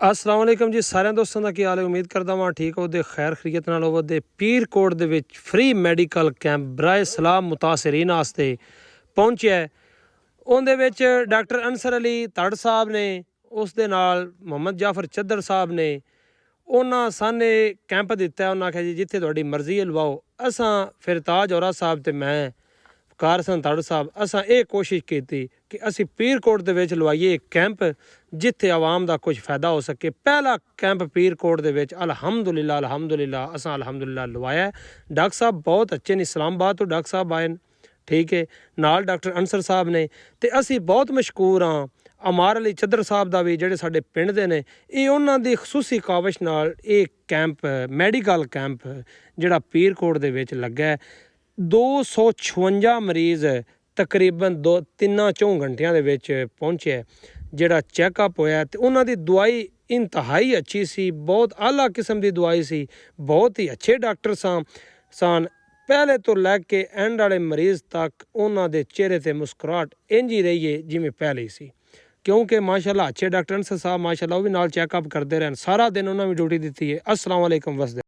अस्सलाम वालेकुम जी सारे दोस्तों का की हाल है। उम्मीद करता वहाँ ठीक होते खैर खरीयत नाल होवदे। पीरकोट दे विच फ्री मैडिकल कैंप बराए सलाम मुतासरीन वास्ते पहुंचे है। उहदे विच डॉक्टर अंसर अली तड़ साहब ने, उस दे नाल मोहम्मद जाफर चद्दर साहब ने, उन्होंने साने कैंप दिता है। उन्होंने आख्या जी जिथे तुहाडी मर्जी है लवाओ। असां फिर ताज औरा साहब ते मैं कार सन तड़ साहब असां ये कोशिश की कि असी पीरकोट दे विच लवाइए एक कैंप जिथे आवाम का कुछ फायदा हो सके। पहला कैंप पीरकोट दे विच अल्हम्दुलिल्लाह असां अल्हम्दुलिल्लाह लवाया है। डॉक्टर साहब बहुत अच्छे ने, इस्लामाबाद तो डॉक्टर साहब आए, ठीक है, नाल डॉक्टर अंसर साहब ने, तो असी बहुत मशकूर हाँ अमार अली चद्दर साहब का भी जिहड़े साडे पिंड दे ने। ये उन्हां दी खसूसी काविश नाल ये कैंप मैडिकल कैंप जिहड़ा पीरकोट दे विच लग्गा है। 256 मरीज़ तकरीबन 3-4 घंटिया दे विच पहुंचे है। जिहड़ा चैकअप होया ते उन्हां दी दवाई इंतहाई अच्छी सी, बहुत आला किस्म की दवाई सी, बहुत ही अच्छे डॉक्टर सन। पहले तो लैके एंड वाले मरीज़ तक उन्हां दे चेहरे ते मुस्कुराहट इंज ही रही है जिवें पहले ही सी, क्योंकि माशाअल्लाह अच्छे डॉक्टर अंसर साहब माशाअल्लाह वो भी नाल चैकअप करते रहन। सारा दिन उन्होंने भी ड्यूटी दी है। अस्सलाम वालेकुम वसदे।